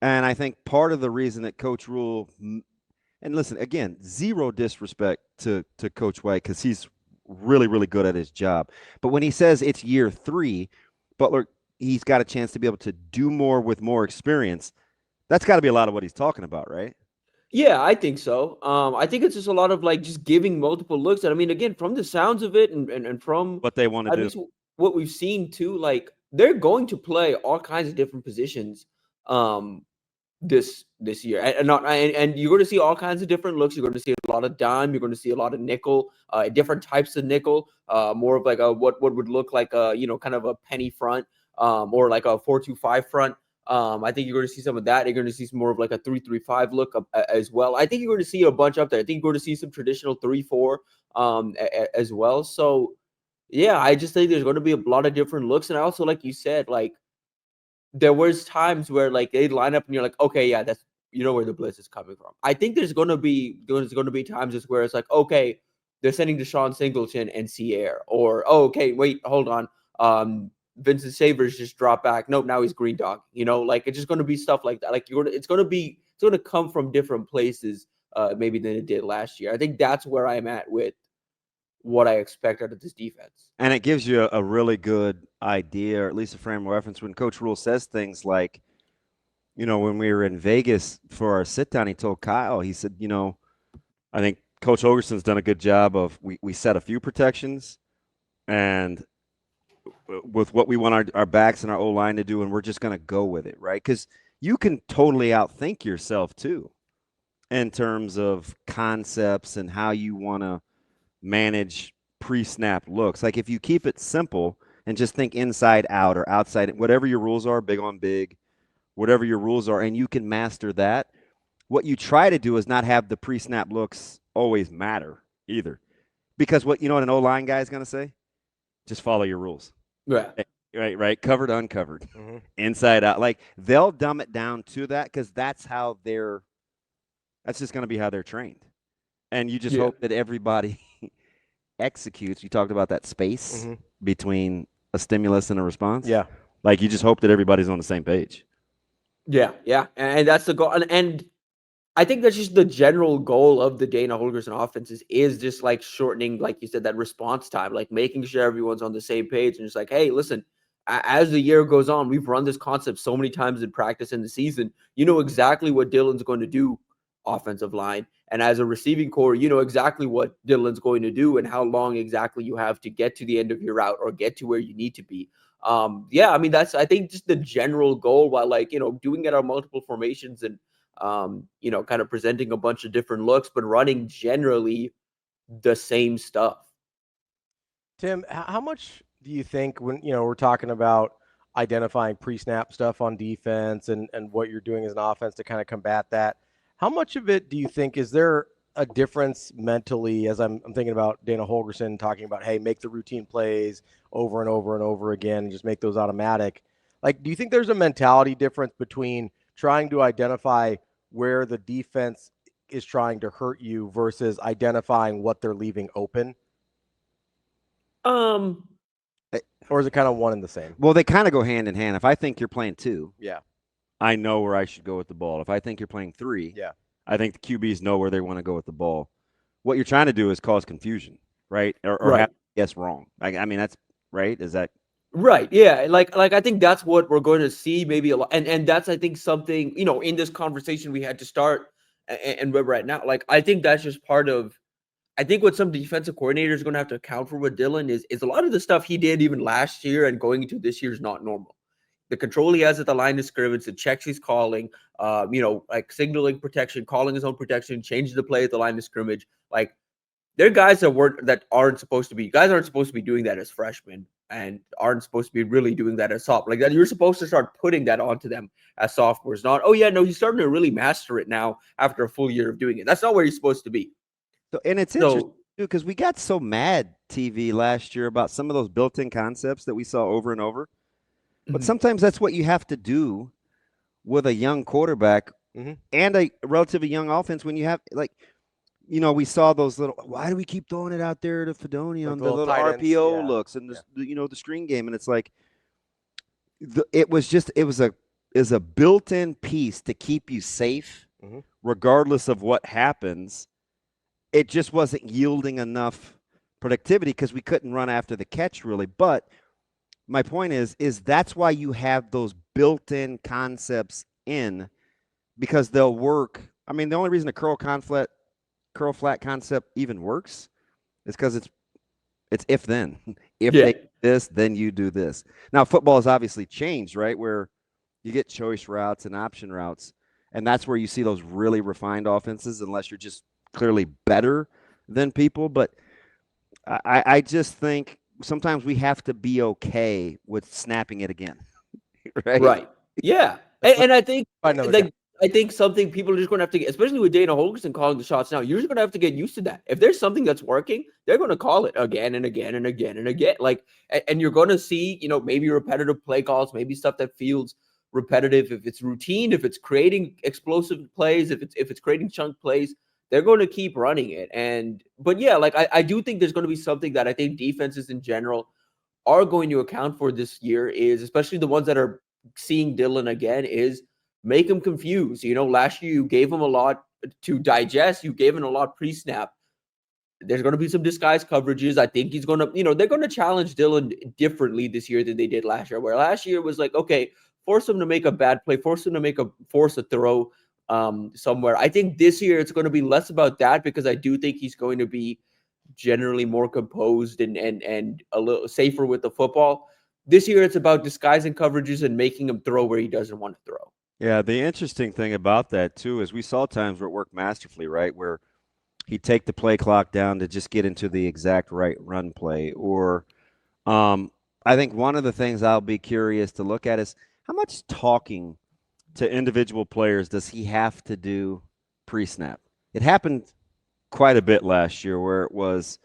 And I think part of the reason that Coach Rhule, and listen, again, zero disrespect to Coach White because he's really, really good at his job. But when he says it's year 3, Butler, he's got a chance to be able to do more with more experience. That's got to be a lot of what he's talking about, right? Yeah, I think so. I think it's just a lot of like just giving multiple looks. And I mean, again, from the sounds of it, and from What they want to at do. least what we've seen too, like they're going to play all kinds of different positions. Um, this year, and not and you're going to see all kinds of different looks. You're going to see a lot of dime. You're going to see a lot of nickel, different types of nickel. More of like a what would look like a kind of a penny front, or like a 4-2-5 front. I think you're going to see some of that. You're going to see some more of like a 3-3-5 look as well. I think you're going to see a bunch up there. I think you're going to see some traditional 3-4 as well. So yeah, I just think there's going to be a lot of different looks, and I also, like you said, like there was times where like they'd line up and you're like, okay, yeah, that's where the blitz is coming from. I think there's gonna be times where it's like, okay, they're sending Deshaun Singleton and Sierra, or oh, okay, wait, hold on, Vincent Savers just dropped back. Nope, now he's green dog. Like it's just gonna be stuff like that. Like it's gonna come from different places, maybe than it did last year. I think that's where I'm at with what I expect out of this defense. And it gives you a really good idea, or at least a frame of reference, when Coach Rhule says things like, when we were in Vegas for our sit down, he told Kyle, he said, I think Coach Holgorsen's done a good job of we set a few protections and with what we want our backs and our O line to do, and we're just going to go with it, right? Because you can totally outthink yourself too in terms of concepts and how you want to manage pre-snap looks. Like if you keep it simple and just think inside out or outside, whatever your rules are, big on big, whatever your rules are, and you can master that. What you try to do is not have the pre-snap looks always matter either, because what an O-line guy is going to say, just follow your rules. Yeah. Right. Covered, uncovered, Mm-hmm. inside out. Like they'll dumb it down to that because that's how that's just going to be how they're trained. And you just Yeah. hope that everybody executes. You talked about that space Mm-hmm. between a stimulus and a response. Yeah. Like you just hope that everybody's on the same page. Yeah, and that's the goal. And I think that's just the general goal of the Dana Holgorsen offenses is just like shortening, like you said, that response time, like making sure everyone's on the same page and just like, hey, listen, as the year goes on, we've run this concept so many times in practice in the season. You know exactly what Dylan's going to do, offensive line, and as a receiving core, you know exactly what Dylan's going to do and how long exactly you have to get to the end of your route or get to where you need to be. Yeah, I mean that's I think just the general goal while like doing it on multiple formations and kind of presenting a bunch of different looks, but running generally the same stuff. Tim, how much do you think when we're talking about identifying pre-snap stuff on defense and what you're doing as an offense to kind of combat that? How much of it do you think is there a difference mentally as I'm thinking about Dana Holgorsen talking about, hey, make the routine plays over and over and over again and just make those automatic? Like, do you think there's a mentality difference between trying to identify where the defense is trying to hurt you versus identifying what they're leaving open? Um, Or is it kind of one and the same? Well, they kind of go hand in hand. If I think you're playing 2, Yeah. I know where I should go with the ball. If I think you're playing 3, Yeah. I think the QBs know where they want to go with the ball. What you're trying to do is cause confusion, right? Or right. have guess wrong. I mean, that's right. Is that Right. Yeah. Like I think that's what we're going to see maybe a lot. And that's I think something, in this conversation we had to start and where we're at now. Like I think that's just part of I think what some defensive coordinators are going to have to account for with Dylan is a lot of the stuff he did even last year and going into this year is not normal. The control he has at the line of scrimmage, the checks he's calling, like signaling protection, calling his own protection, changing the play at the line of scrimmage. Like they're guys that aren't supposed to be. Guys aren't supposed to be doing that as freshmen and aren't supposed to be really doing that as sophomores. Like that, you're supposed to start putting that onto them as sophomores. Not, oh yeah, no, he's starting to really master it now after a full year of doing it. That's not where he's supposed to be. so? And it's interesting So too because we got so mad TV last year about some of those built-in concepts that we saw over and over. But mhm. sometimes that's what you have to do with a young quarterback Mhm. and a relatively young offense when you have like we saw those little. Why do we keep throwing it out there to Fedoni Like on the the little little tight ends. RPO Yeah. looks and Yeah. the screen game? And it's like it was a built-in piece to keep you safe, regardless of what happens. It just wasn't yielding enough productivity because we couldn't run after the catch really. But my point is that's why you have those built-in concepts in, because they'll work. I mean, the only reason a curl flat concept even works is because it's if then. If they do this, then you do this. Now, football has obviously changed, right? Where you get choice routes and option routes, and that's where you see those really refined offenses, unless you're just clearly better than people. But I just think sometimes we have to be okay with snapping it again, right? Right. Yeah. And I think Another I think something people are just going to have to get, especially with Dana Holgorsen calling the shots now, you're just going to have to get used to that. If there's something that's working, they're going to call it again and again and again and again. Like, and you're going to see, maybe repetitive play calls, maybe stuff that feels repetitive. If it's routine, if it's creating explosive plays, if it's creating chunk plays, they're going to keep running it. But yeah, like I do think there's going to be something that I think defenses in general are going to account for this year, is especially the ones that are seeing Dylan again, is make him confused. Last year you gave him a lot to digest. You gave him a lot pre-snap. There's going to be some disguise coverages. I think he's going to, they're going to challenge Dylan differently this year than they did last year, where last year was like, okay, force him to make a bad play, force him to force a throw somewhere. I think this year it's going to be less about that, because I do think he's going to be generally more composed and a little safer with the football. This year it's about disguising coverages and making him throw where he doesn't want to throw. Yeah, the interesting thing about that too is we saw times where it worked masterfully, right? Where he'd take the play clock down to just get into the exact right run play. Or I think one of the things I'll be curious to look at is how much talking to individual players does he have to do pre-snap? It happened quite a bit last year where it was,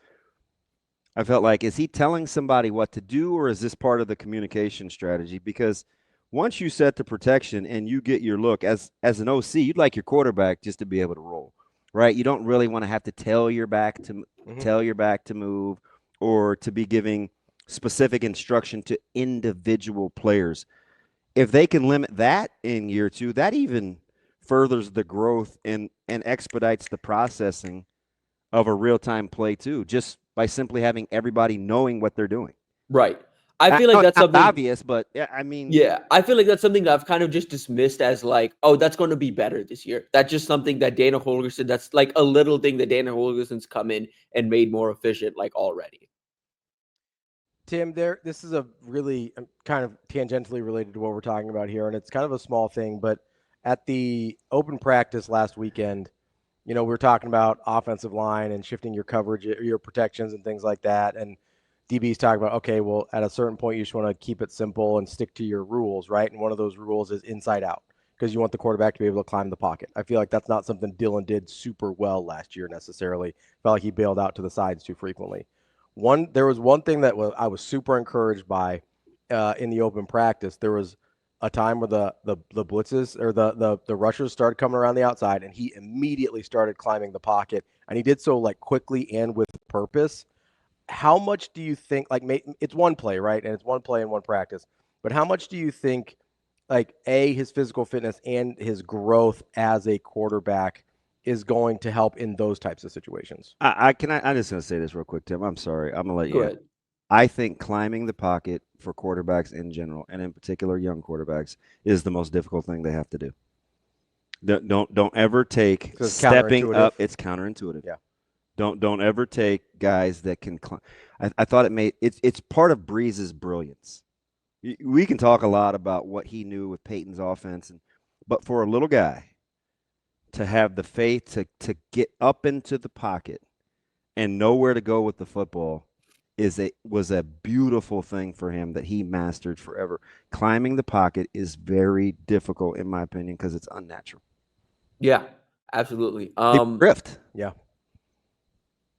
I felt like, is he telling somebody what to do, or is this part of the communication strategy? Because once you set the protection and you get your look as an OC, you'd like your quarterback just to be able to roll, right? You don't really want to have to tell your back to move, or to be giving specific instruction to individual players. If they can limit that in year two, that even furthers the growth and expedites the processing of a real-time play too, just by simply having everybody knowing what they're doing. Right. I feel like that's something obvious, but I mean, yeah, I feel like that's something that I've kind of just dismissed as like, oh, that's going to be better this year. That's just something that Dana Holgorsen, that's like a little thing that Dana Holgorsen's come in and made more efficient, like already. Tim, this is a really kind of tangentially related to what we're talking about here, and it's kind of a small thing, but at the open practice last weekend, we were talking about offensive line and shifting your coverage, your protections and things like that, and DB's talking about, okay, well, at a certain point, you just want to keep it simple and stick to your rules, right? And one of those rules is inside out, because you want the quarterback to be able to climb the pocket. I feel like that's not something Dylan did super well last year necessarily. Felt like he bailed out to the sides too frequently. There was one thing that I was super encouraged by in the open practice. There was a time where the blitzes or the rushers started coming around the outside, and he immediately started climbing the pocket, and he did so like quickly and with purpose. How much do you think, like, it's one play, right? And it's one play in one practice, but how much do you think, like, his physical fitness and his growth as a quarterback is going to help in those types of situations? I'm just going to say this real quick, Tim. I'm sorry. I'm going to let you. Go ahead. I think climbing the pocket for quarterbacks in general, and in particular young quarterbacks, is the most difficult thing they have to do. Don't ever take stepping up. It's counterintuitive. Yeah. Don't ever take guys that can climb. I thought it's part of Breeze's brilliance. We can talk a lot about what he knew with Peyton's offense, but for a little guy to have the faith to get up into the pocket and know where to go with the football was a beautiful thing for him that he mastered forever. Climbing the pocket is very difficult, in my opinion, because it's unnatural. Yeah, absolutely. Drift. Yeah.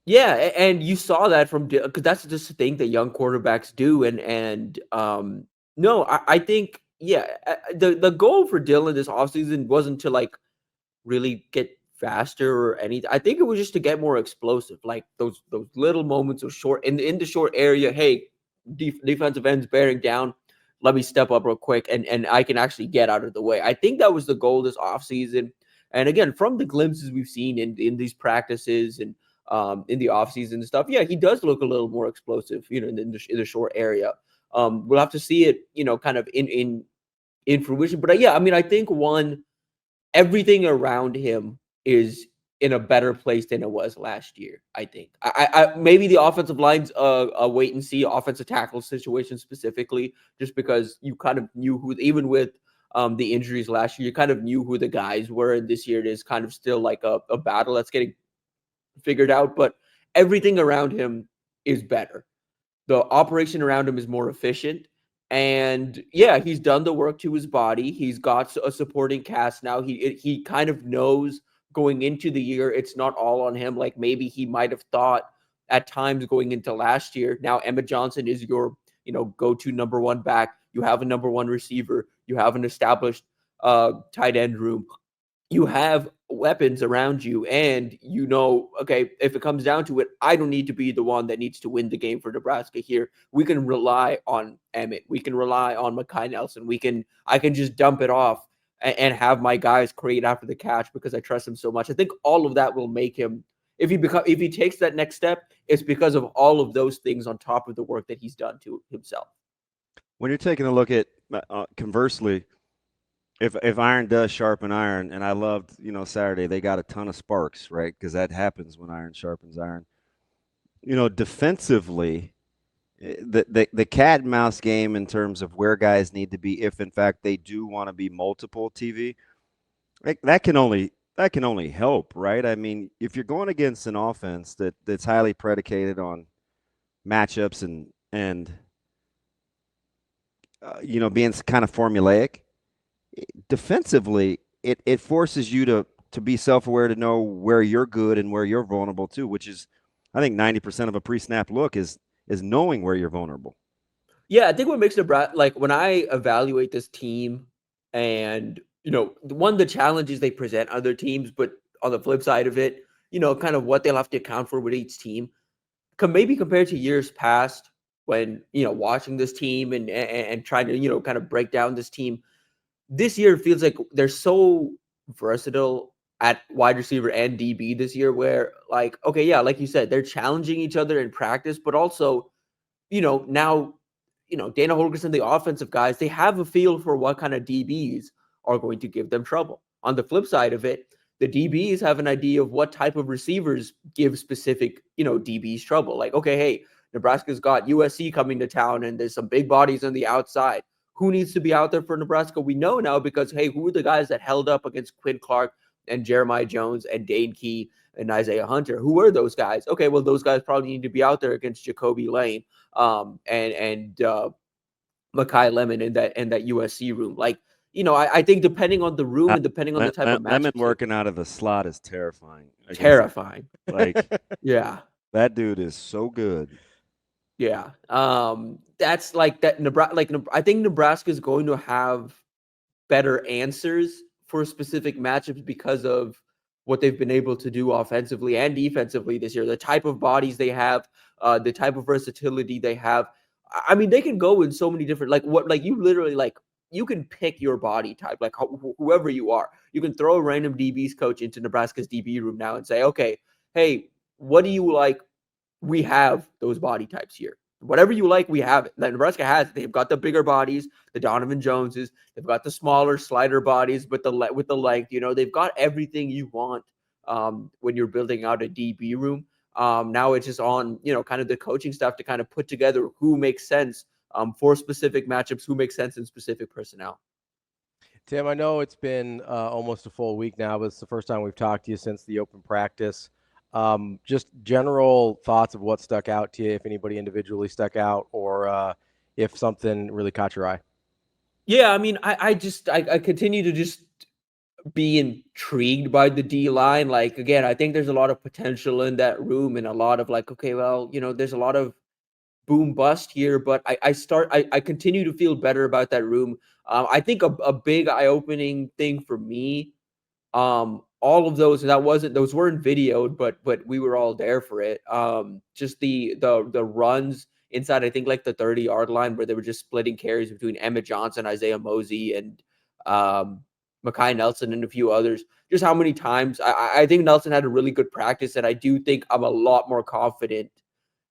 Yeah, and you saw that because that's just the thing that young quarterbacks do. No, I think, the goal for Dylan this offseason wasn't to like really get faster or anything. I think it was just to get more explosive, like those little moments of short in the short area. Hey, defensive ends bearing down. let me step up real quick and I can actually get out of the way. I think that was the goal this offseason. And again, from the glimpses we've seen in these practices and in the offseason and stuff, yeah, he does look a little more explosive, in the short area. We'll have to see it, kind of in fruition. But yeah, I mean, I think everything around him is in a better place than it was last year. I think. I maybe the offensive line's a wait and see offensive tackle situation specifically, just because you kind of knew who, even with the injuries last year, you kind of knew who the guys were, and this year it is kind of still like a battle that's getting figured out. But everything around him is better. The operation around him is more efficient. And yeah, he's done the work to his body. He's got a supporting cast now. He kind of knows going into the year, it's not all on him. Like maybe he might have thought at times going into last year. Now Emmett Johnson is your, go-to number one back. You have a number one receiver. You have an established tight end room. You have weapons around you, and okay, if it comes down to it, I don't need to be the one that needs to win the game for Nebraska here. We can rely on Emmett. We can rely on Mekhi Nelson. I can just dump it off and have my guys create after the catch because I trust him so much. I think all of that will make him, if he takes that next step, it's because of all of those things on top of the work that he's done to himself. When you're taking a look at, conversely, if iron does sharpen iron, and I loved, Saturday, they got a ton of sparks, right? Because that happens when iron sharpens iron. Defensively, the cat and mouse game in terms of where guys need to be, if in fact they do want to be multiple TV, that can only help, right? I mean, if you're going against an offense that's highly predicated on matchups and being kind of formulaic, defensively, it forces you to be self-aware, to know where you're good and where you're vulnerable too, which is, I think 90% of a pre-snap look is knowing where you're vulnerable. Yeah, I think what makes Nebraska, like when I evaluate this team and, one of the challenges they present other teams, but on the flip side of it, kind of what they'll have to account for with each team, maybe compared to years past when, watching this team and trying to, kind of break down this team, this year it feels like they're so versatile at wide receiver and DB this year, where like, okay, yeah, like you said, they're challenging each other in practice, but also, now, Dana Holgorsen, the offensive guys, they have a feel for what kind of DBs are going to give them trouble. On the flip side of it, the DBs have an idea of what type of receivers give specific, DBs trouble. Like, okay, hey, Nebraska's got USC coming to town and there's some big bodies on the outside. Who needs to be out there for Nebraska? We know now because, hey, who are the guys that held up against Quinn Clark and Jeremiah Jones and Dane Key and Isaiah Hunter? Who were those guys? Okay, well, those guys probably need to be out there against Jacoby Lane and Mekhi Lemon in that USC room. Like, I think depending on the room and depending on the type of match. Lemon working out of the slot is terrifying. Terrifying. Like, yeah. That dude is so good. Yeah. That's like that. I think Nebraska is going to have better answers for specific matchups because of what they've been able to do offensively and defensively this year. The type of bodies they have, the type of versatility they have. I mean, they can go in so many different, you literally, you can pick your body type, like whoever you are. You can throw a random DB's coach into Nebraska's DB room now and say, okay, hey, what do you like? We have those body types here. Whatever you like, we have it. That Nebraska has it. They've got the bigger bodies, the Donovan Joneses. They've got the smaller slider bodies with the length. They've got everything you want when you're building out a DB room. Now it's just on kind of the coaching staff to kind of put together who makes sense for specific matchups, who makes sense in specific personnel. Tim, I know it's been almost a full week now, but it's the first time we've talked to you since the open practice. Just general thoughts of what stuck out to you, if anybody individually stuck out, or if something really caught your eye. Yeah, I mean, I continue to just be intrigued by the D line. Like, again, I think there's a lot of potential in that room and a lot of okay, well, there's a lot of boom bust here, but I continue to feel better about that room. I think a big eye-opening thing for me, all of those those weren't videoed, but we were all there for it. Just the runs inside, I think, like the 30-yard line, where they were just splitting carries between Emmett Johnson, Isaiah Mosey, and Mekhi Nelson and a few others. Just how many times I think Nelson had a really good practice, and I do think I'm a lot more confident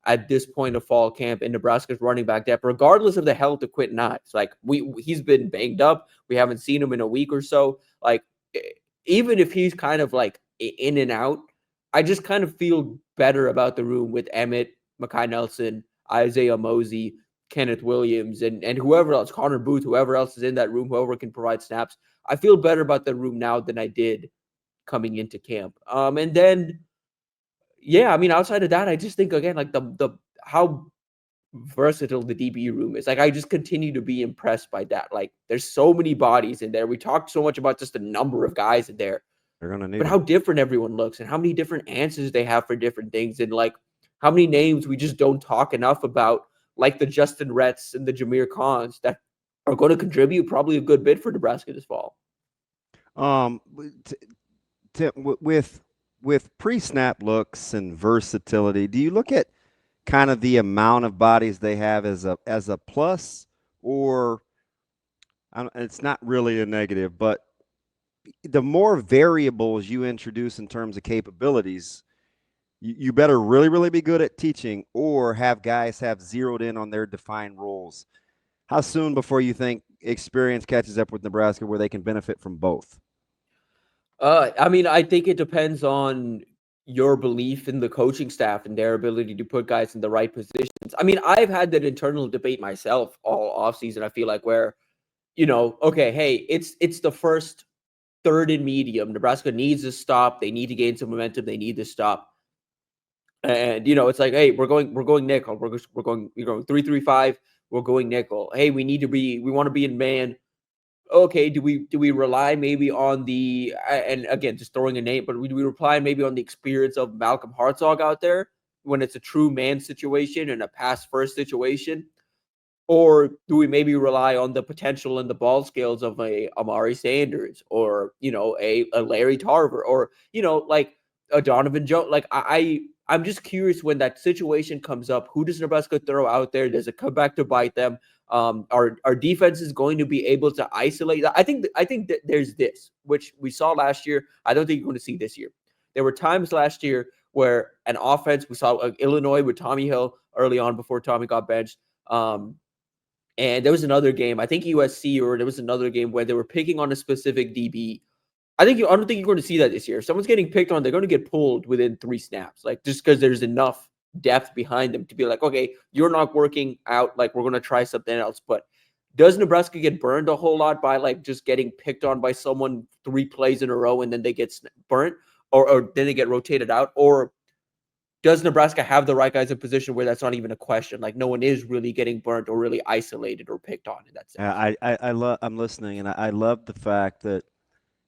at this point of fall camp in Nebraska's running back depth, regardless of the health of Quentin Ives. Like he's been banged up. We haven't seen him in a week or so. Like even if he's kind of like in and out, I just kind of feel better about the room with Emmett, Mekhi Nelson, Isaiah Mosey, Kenneth Williams, and whoever else, Connor Booth, whoever else is in that room, whoever can provide snaps. I feel better about the room now than I did coming into camp. And then, yeah, I mean, outside of that, I just think again, like the how versatile the DB room is. Like I just continue to be impressed by that. Like there's so many bodies in there. We talked so much about just the number of guys in there. They're gonna need but how different everyone looks and how many different answers they have for different things, and like how many names we just don't talk enough about, like the Justin Retts and the Jameer Khans that are going to contribute probably a good bit for Nebraska this fall. With pre-snap looks and versatility, do you look at kind of the amount of bodies they have as a plus, or it's not really a negative, but the more variables you introduce in terms of capabilities, you better really be good at teaching, or have guys have zeroed in on their defined roles. How soon before you think experience catches up with Nebraska where they can benefit from both? I mean, I think it depends on your belief in the coaching staff and their ability to put guys in the right positions. I mean, I've had that internal debate myself all offseason, I feel like, where, okay, hey, it's the first third and medium. Nebraska needs to stop. They need to gain some momentum. They need to stop. And, it's like, hey, we're going nickel. We're going 3-3-5. We're going nickel. Hey, we want to be in man. Okay, do we rely maybe on the, and again, just throwing a name, but do we rely maybe on the experience of Malcolm Hartzog out there when it's a true man situation and a pass first situation? Or do we maybe rely on the potential and the ball skills of a Amari Sanders, or, a Larry Tarver, or, like a Donovan Jones? Like I'm just curious, when that situation comes up, who does Nebraska throw out there? Does it come back to bite them? Our defense is going to be able to isolate. I think that there's this, which we saw last year. I don't think you're going to see this year. There were times last year where an offense, we saw Illinois with Tommy Hill early on before Tommy got benched. And there was another game, I think USC, or there was another game where they were picking on a specific DB. I don't think you're going to see that this year. If someone's getting picked on, they're going to get pulled within 3 snaps, like just because there's enough depth behind them to be like, okay, you're not working out, like we're going to try something else. But does Nebraska get burned a whole lot by like just getting picked on by someone 3 plays in a row and then they get burnt, or then they get rotated out? Or does Nebraska have the right guys in position where that's not even a question? Like no one is really getting burnt or really isolated or picked on in that sense. I'm listening, and I love the fact that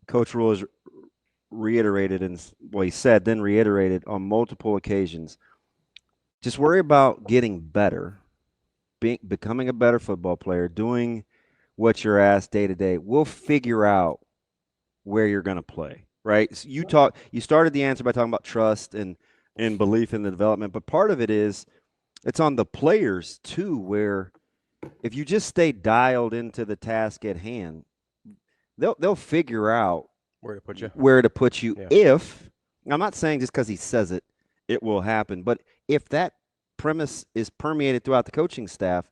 Coach Rhule has reiterated, and he said, then reiterated on multiple occasions, just worry about getting better, becoming a better football player, doing what you're asked day to day. We'll figure out where you're going to play, right? So you started the answer by talking about trust and belief in the development, but part of it is it's on the players too, where if you just stay dialed into the task at hand, they'll figure out where to put you. Yeah. If, I'm not saying just because he says it will happen, but if that premise is permeated throughout the coaching staff,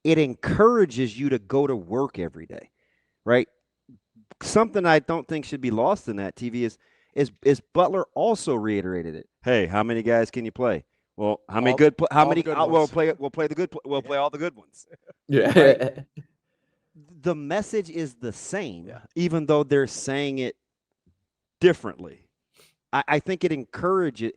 it encourages you to go to work every day, right? Something I don't think should be lost in that, TV, is Butler also reiterated it. Hey, how many guys can you play? Well, how many good? How many? We'll play the good. We'll play all the good ones. Yeah. Right? The message is the same, even though they're saying it differently. I think it encourages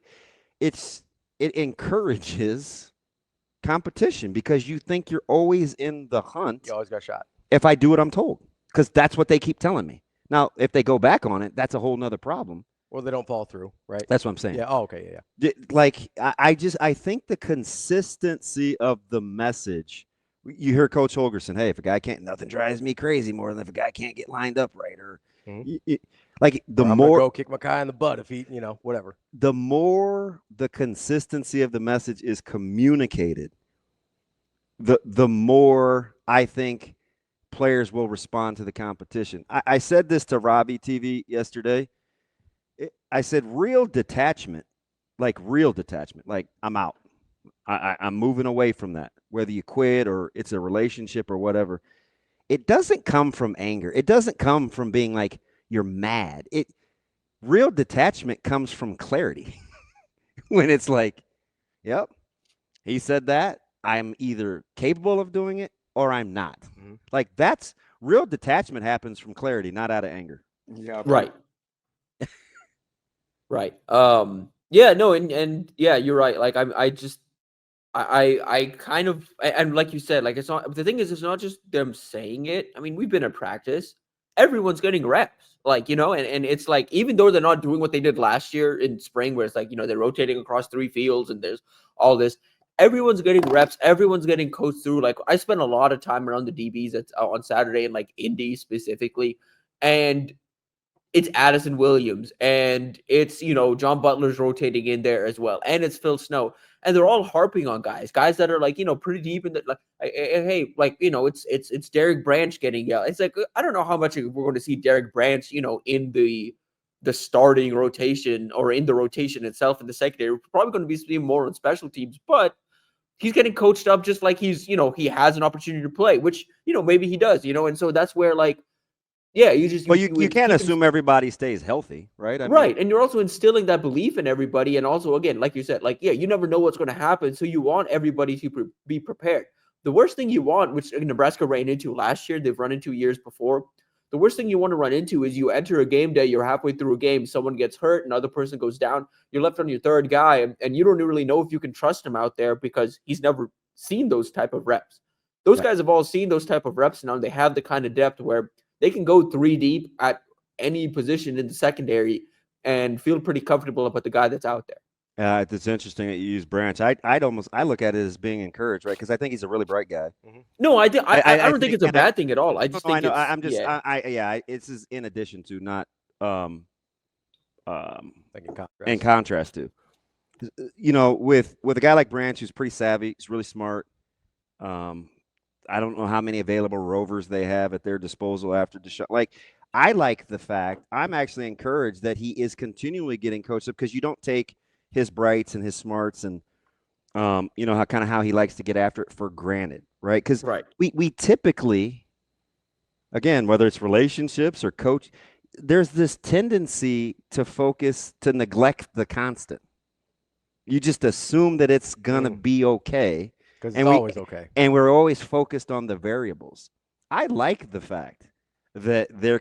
competition, because you think you're always in the hunt. You always got a shot. If I do what I'm told, because that's what they keep telling me. Now, if they go back on it, that's a whole nother problem. Or they don't follow through, right? That's what I'm saying. Yeah. Oh, okay. Yeah. Like I think the consistency of the message. You hear Coach Holgorsen, hey, if a guy can't, nothing drives me crazy more than if a guy can't get lined up right, or like the I'm more go kick Mekhi in the butt if he, whatever. The more the consistency of the message is communicated, the more I think players will respond to the competition. I said this to Ravi TV yesterday. I said real detachment, like I'm out. I'm moving away from that. Whether you quit or it's a relationship or whatever, it doesn't come from anger. It doesn't come from being like you're mad. It real detachment comes from clarity. When it's like, yep, he said that. I'm either capable of doing it or I'm not. Mhm. Like that's real detachment happens from clarity, not out of anger. Yeah. Right. Right. Yeah, no, and yeah, you're right. Like I kind of, and like you said, like it's not, the thing is, it's not just them saying it. I mean, we've been in practice. Everyone's getting reps. Like, and it's like, even though they're not doing what they did last year in spring, where it's like, they're rotating across 3 fields and there's all this, everyone's getting reps. Everyone's getting coached through. Like, I spent a lot of time around the DBs on Saturday and like Indy specifically. And it's Addison Williams and it's, John Butler's rotating in there as well. And it's Phil Snow. And they're all harping on guys that are like, pretty deep in the, like, hey, like, it's Derek Branch getting yelled. It's like, I don't know how much we're going to see Derek Branch, in the starting rotation or in the rotation itself in the secondary. We're probably going to be seeing more on special teams, but he's getting coached up just like he's, he has an opportunity to play, which, maybe he does, and so that's where like, yeah, Well, you can't assume everybody stays healthy, right? I right. mean, And you're also instilling that belief in everybody. And also, again, like you said, like, yeah, you never know what's going to happen. So you want everybody to be prepared. The worst thing you want, which Nebraska ran into last year, they've run into years before. The worst thing you want to run into is you enter a game day, you're halfway through a game, someone gets hurt, another person goes down, you're left on your third guy, and you don't really know if you can trust him out there because he's never seen those type of reps. Those right. guys have all seen those type of reps now. And they have the kind of depth where they can go 3 deep at any position in the secondary and feel pretty comfortable about the guy that's out there. It's interesting that you use Branch. I look at it as being encouraged, right? Because I think he's a really bright guy. No, I don't think think it's a bad thing at all. I no, just no, I think know. it's I'm just yeah. It's is in addition to, not Like in contrast. in contrast to. With a guy like Branch who's pretty savvy, he's really smart. I don't know how many available rovers they have at their disposal after Deshaun. Like, I like the fact I'm actually encouraged that he is continually getting coached up, because you don't take his brights and his smarts and how he likes to get after it for granted, right? Because Right. we typically, again, whether it's relationships or coach, there's this tendency to neglect the constant. You just assume that it's gonna be okay, Because and it's always okay. and we're always focused on the variables. I like the fact that they're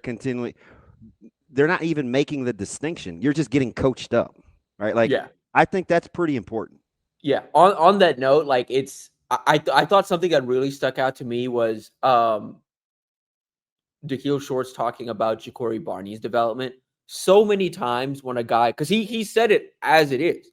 not even making the distinction. You're just getting coached up, right? Like, Yeah. I think that's pretty important. Yeah. On that note, like I thought something that really stuck out to me was Dahil Shorts talking about Ja'Cory Barney's development. So many times when a guy, because he said it as it is.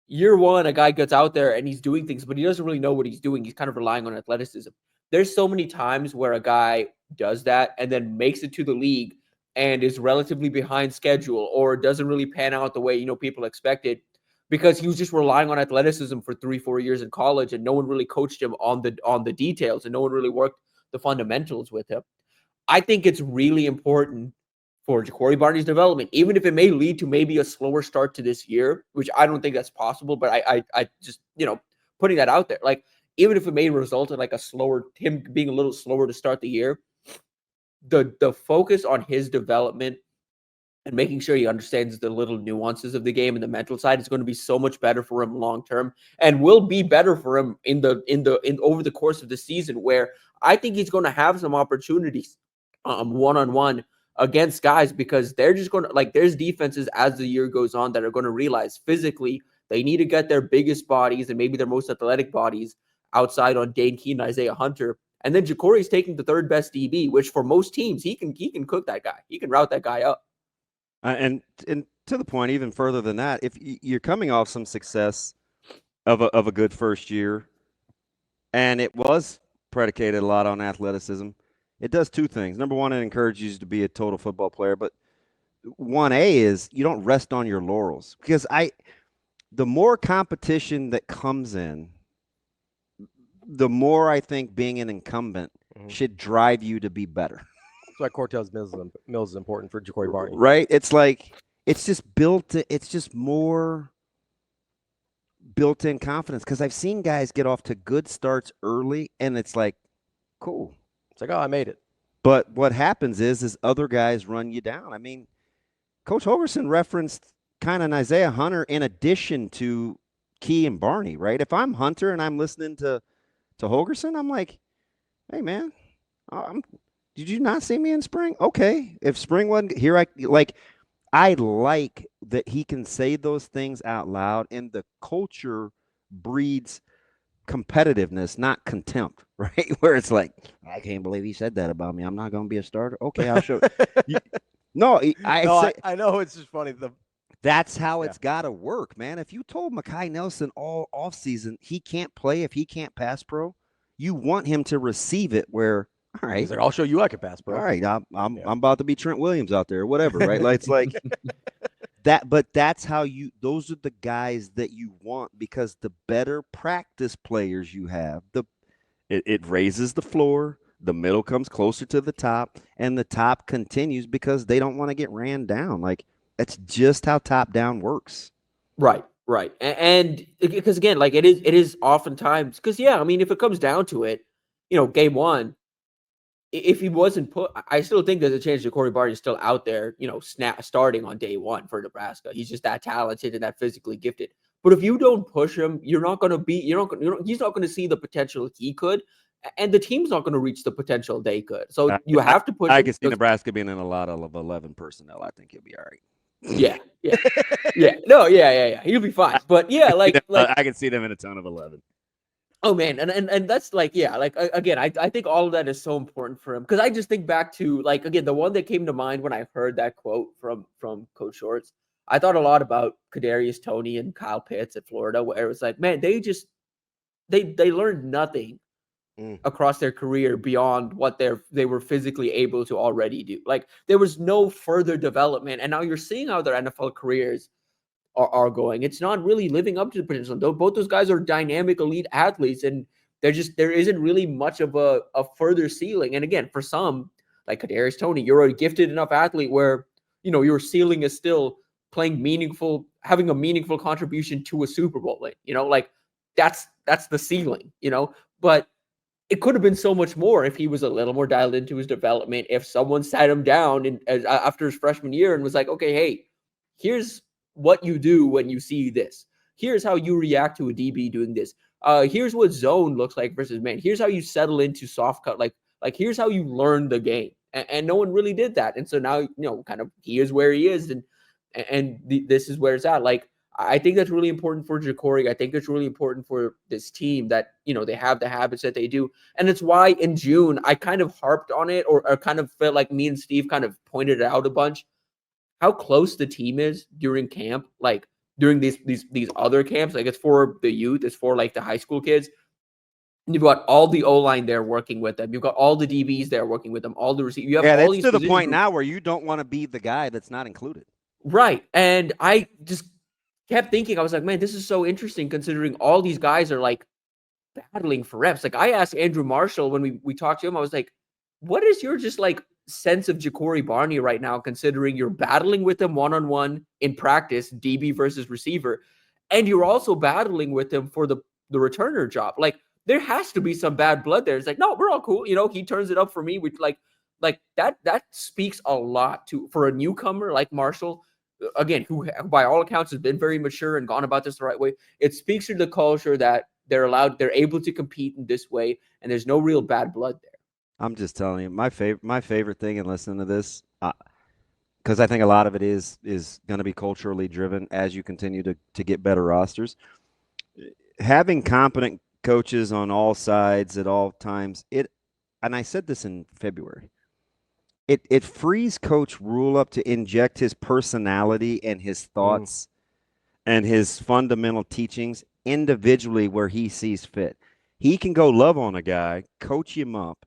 Year one, a guy gets out there and he's doing things, but he doesn't really know what he's doing. He's kind of relying on athleticism. There's so many times where a guy does that and then makes it to the league and is relatively behind schedule or doesn't really pan out the way people expected because he was just relying on athleticism for 3-4 years in college and no one really coached him on the details and no one really worked the fundamentals with him. I think it's really important for Ja'Cory Barney's development, even if it may lead to maybe a slower start to this year, which I don't think that's possible. But I just, putting that out there, like, even if it may result in like him being a little slower to start the year, the focus on his development and making sure he understands the little nuances of the game and the mental side is going to be so much better for him long term, and will be better for him in over the course of the season, where I think he's going to have some opportunities one-on-one against guys, because they're just going to, like, there's defenses as the year goes on that are going to realize physically they need to get their biggest bodies and maybe their most athletic bodies outside on Dane Keene, Isaiah Hunter. And then Ja'Cory's taking the third best DB, which for most teams, he can cook that guy. He can route that guy up. And to the point, even further than that, if you're coming off some success of a good first year, and it was predicated a lot on athleticism, it does two things. Number one, it encourages you to be a total football player. But 1A is you don't rest on your laurels, because the more competition that comes in, the more I think being an incumbent should drive you to be better. That's why Cortez Mills is important for Ja'Cory Barney. Right? It's like it's just more built-in confidence, because I've seen guys get off to good starts early and it's like, cool. It's like, oh, I made it. But what happens is other guys run you down. I mean, Coach Holgorsen referenced kind of Isaiah Hunter in addition to Key and Barney, right? If I'm Hunter and I'm listening to Holgorsen, I'm like, hey, man, did you not see me in spring? Okay. If spring wasn't here, I like that he can say those things out loud, and the culture breeds competitiveness, not contempt, right? Where it's like, I can't believe he said that about me. I'm not going to be a starter. Okay, I'll show you. I know it's just funny. That's how it's got to work, man. If you told Mekhi Nelson all offseason he can't play if he can't pass pro, you want him to receive it where, all right. He's like, I'll show you I can pass pro. All right, I'm about to be Trent Williams out there or whatever, right? Like, it's like that, but that's how those are the guys that you want, because the better practice players you have, it raises the floor, the middle comes closer to the top, and the top continues because they don't want to get ran down. Like, that's just how top down works. Right. And because again, like it is oftentimes, because I mean, if it comes down to it, game one, if he wasn't put, I still think there's a chance Ja'Cory Barney is still out there, starting on day one for Nebraska. He's just that talented and that physically gifted. But if you don't push him, he's not going to see the potential he could, and the team's not going to reach the potential they could. So you have to push. I can see Nebraska being in a lot of 11 personnel. I think he'll be all right. Yeah. No, yeah. He'll be fine. But yeah, like I can see them in a ton of 11. Oh man, and that's like, again, I think all of that is so important for him, because I just think back to, like, again, the one that came to mind when I heard that quote from Coach Shorts. I thought a lot about Kadarius Toney and Kyle Pitts at Florida, where it was like, man, they learned nothing across their career beyond what they were physically able to already do. Like, there was no further development, and now you're seeing how their NFL careers are going. It's not really living up to the potential. Though both those guys are dynamic elite athletes, and there isn't really much of a further ceiling. And again, for some, like Kadarius Toney, you're a gifted enough athlete where your ceiling is still having a meaningful contribution to a Super Bowl. Like that's the ceiling. But it could have been so much more if he was a little more dialed into his development. If someone sat him down after his freshman year and was like, okay, hey, here's what you do when you see this. Here's how you react to a DB doing this. Here's what zone looks like versus man. Here's how you settle into soft cut. Like here's how you learn the game. And no one really did that. And so now, kind of he is where he is, and this is where it's at. Like, I think that's really important for Ja'Cory. I think it's really important for this team that, they have the habits that they do. And it's why in June, I kind of harped on it, or kind of felt like me and Steve kind of pointed it out a bunch, how close the team is during camp, like during these other camps. Like, it's for the youth, it's for like the high school kids. And you've got all the O-line there working with them. You've got all the DBs there working with them, all the receivers. You have all that's these to the point now where you don't want to be the guy that's not included. Right. And I just kept thinking, I was like, man, this is so interesting considering all these guys are like battling for reps. Like, I asked Andrew Marshall when we talked to him, I was like, what is your just like sense of Ja'Cory Barney right now, considering you're battling with him one-on-one in practice, DB versus receiver, and you're also battling with him for the returner job? Like, there has to be some bad blood there. It's like, no, we're all cool. He turns it up for me. Which like that speaks a lot for a newcomer like Marshall, again, who by all accounts has been very mature and gone about this the right way. It speaks to the culture that they're able to compete in this way, and there's no real bad blood there. I'm just telling you, my favorite thing in listening to this, because I think a lot of it is going to be culturally driven as you continue to get better rosters. Having competent coaches on all sides at all times, and I said this in February, it frees Coach Rhule up to inject his personality and his thoughts and his fundamental teachings individually where he sees fit. He can go love on a guy, coach him up,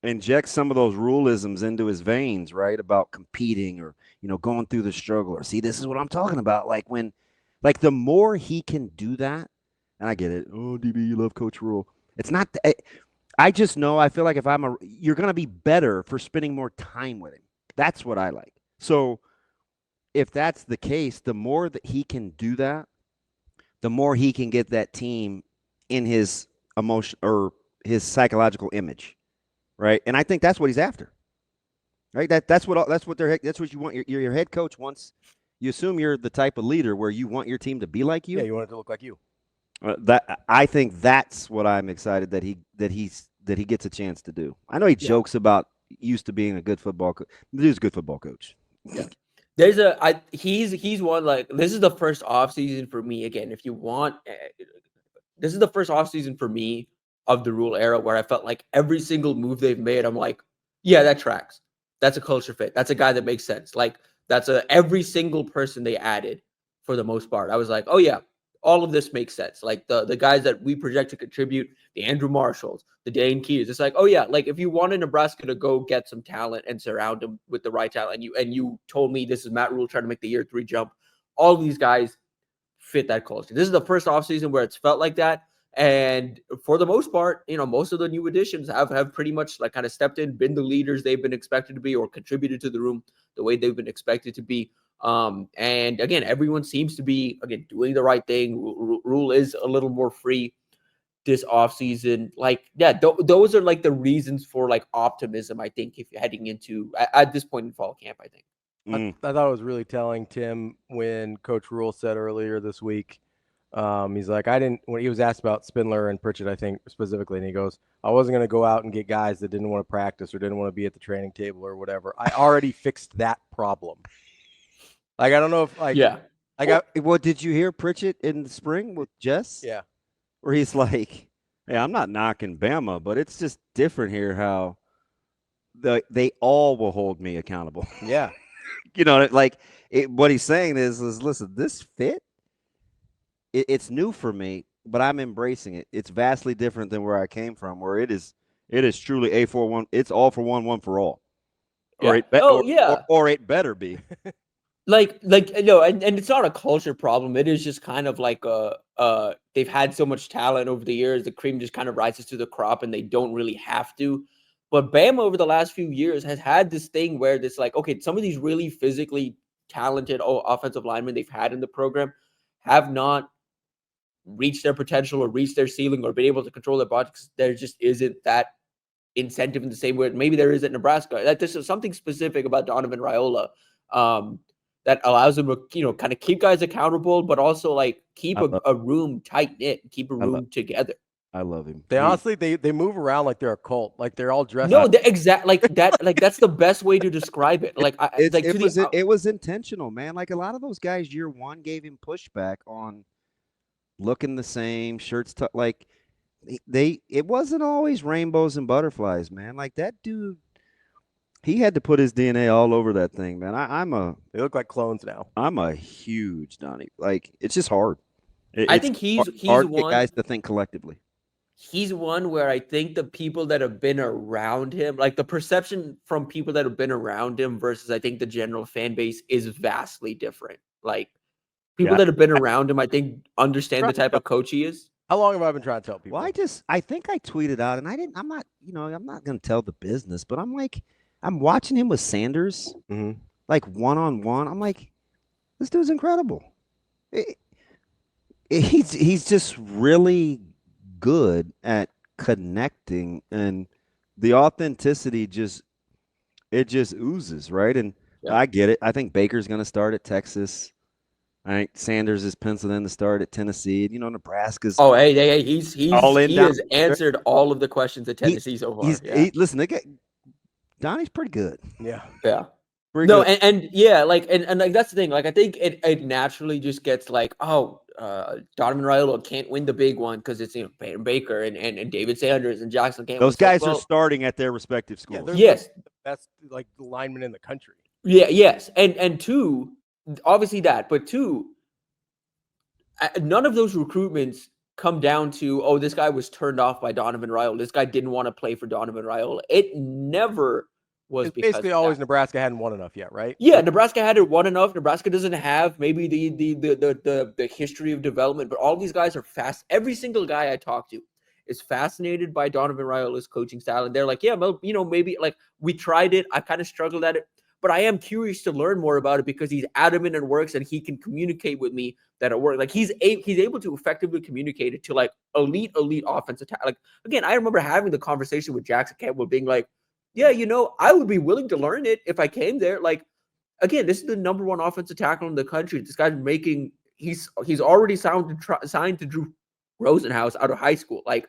inject some of those Rhuleisms into his veins, right? About competing or, going through the struggle, or see, this is what I'm talking about. Like, the more he can do that, and I get it. Oh, DB, you love Coach Rhule. It's not. I just know. I feel like if you're going to be better for spending more time with him. That's what I like. So if that's the case, the more that he can do that, the more he can get that team in his emotion or his psychological image, right? And I think that's what he's after, right? That's what you want. Your head coach wants. You assume you're the type of leader where you want your team to be like you. Yeah, you want it to look like you. That I think that's what I'm excited that he gets a chance to do. I know he jokes about used to being a good football coach. He's a good football coach. Yeah. He's one, like, this is the first offseason for me. Again, if you want, this is the first offseason for me of the Rhule era where I felt like every single move they've made, I'm like, yeah, that tracks. That's a culture fit. That's a guy that makes sense. Like, every single person they added for the most part. I was like, oh yeah, all of this makes sense. Like the guys that we project to contribute, the Andrew Marshalls, the Dane Keys. It's like, oh yeah, like if you wanted Nebraska to go get some talent and surround them with the right talent, and you told me this is Matt Rhule trying to make the year 3 jump, all of these guys fit that culture. This is the first offseason where it's felt like that. And for the most part, most of the new additions have pretty much like kind of stepped in, been the leaders they've been expected to be, or contributed to the room the way they've been expected to be. And again, everyone seems to be, doing the right thing. Rhule is a little more free this offseason. Like, yeah, those are like the reasons for like optimism, I think, if you're heading into at this point in fall camp, I think. I thought it was really telling, Tim, when Coach Rhule said earlier this week, he's like, when he was asked about Spindler and Pritchett, I think specifically, and he goes, I wasn't going to go out and get guys that didn't want to practice or didn't want to be at the training table or whatever. I already fixed that problem. Like, I don't know if, like, yeah. Well, did you hear Pritchett in the spring with Jess? Yeah. Where he's like, hey, I'm not knocking Bama, but it's just different here how they all will hold me accountable. Yeah. What he's saying is listen, this fit, it's new for me, but I'm embracing it. It's vastly different than where I came from, where it is truly a for one. It's all for one for all. Yeah. Or it better be. Like no, and it's not a culture problem. It is just kind of like they've had so much talent over the years, the cream just kind of rises to the crop, and they don't really have to. But Bama over the last few years has had this thing where it's like, okay, some of these really physically talented offensive linemen they've had in the program have not reached their potential or reached their ceiling or been able to control their bodies. There just isn't that incentive in the same way maybe there is at Nebraska. That this is something specific about Donovan Raiola that allows him to, kind of keep guys accountable, but also like keep a room tight knit, keep a room together. I love him. They honestly, they move around like they're a cult. Like they're all dressed. No, like that's the best way to describe it. Like, it was intentional, man. Like a lot of those guys, year one gave him pushback on looking the same, shirts like it wasn't always rainbows and butterflies, man. Like that dude, he had to put his DNA all over that thing, man. They look like clones now. I'm a huge Donnie. Like it's just hard. I think he's hard one to get guys to think collectively. He's one where I think the people that have been around him, like the perception from people that have been around him versus I think the general fan base is vastly different. Like people that have been around him, I think understand the type of coach he is. How long have I been trying to tell people? Well, I think I tweeted out, and I'm not going to tell the business, but I'm watching him with Sanders, like one-on-one. I'm like, this dude's incredible. He's just really good at connecting, and the authenticity just oozes, right? And I get it. I think Baker's going to start at Texas. I think Sanders is penciled in to start at Tennessee. Nebraska's. Oh, hey, he has answered all of the questions at Tennessee so far. Listen, Donnie's pretty good. Yeah. Pretty good. And like that's the thing. Like I think it naturally just gets like, Donovan Raiola can't win the big one because it's Peyton Baker and David Sanders and Jackson can't. Those guys are starting at their respective schools. Yeah, the best like linemen in the country. Yeah, yes, and two, obviously that, but two, none of those recruitments come down to this guy was turned off by Donovan Raiola. This guy didn't want to play for Donovan Raiola. It never was because basically always Nebraska hadn't won enough yet, right? Yeah, Nebraska hadn't won enough. Nebraska doesn't have maybe the history of development, but all these guys are fast. Every single guy I talk to is fascinated by Donovan Raiola's coaching style. And they're like, yeah, well, maybe like we tried it. I kind of struggled at it, but I am curious to learn more about it because he's adamant and works and he can communicate with me that it works. Like he's able to effectively communicate it to like elite offense attack. Like, again, I remember having the conversation with Jackson Campbell being like, yeah, I would be willing to learn it if I came there. Like, again, this is the number one offensive tackle in the country. This guy's he's already signed to Drew Rosenhaus out of high school. Like,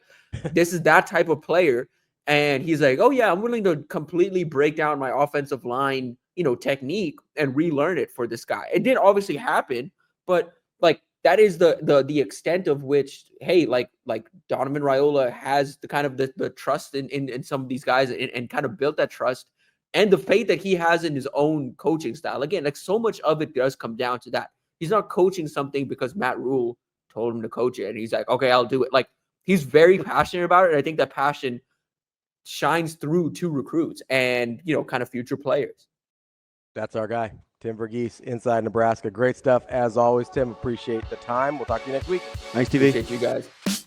this is that type of player. And he's like, oh yeah, I'm willing to completely break down my offensive line, technique and relearn it for this guy. It did obviously happen, but like that is the extent of which, hey, like Donovan Raiola has the kind of the trust in some of these guys and kind of built that trust and the faith that he has in his own coaching style. Again, like so much of it does come down to that. He's not coaching something because Matt Rhule told him to coach it and he's like, okay, I'll do it. Like he's very passionate about it. And I think that passion shines through to recruits and, kind of future players. That's our guy, Tim Verghese, Inside Nebraska. Great stuff as always, Tim. Appreciate the time. We'll talk to you next week. Thanks, TV. Appreciate you guys.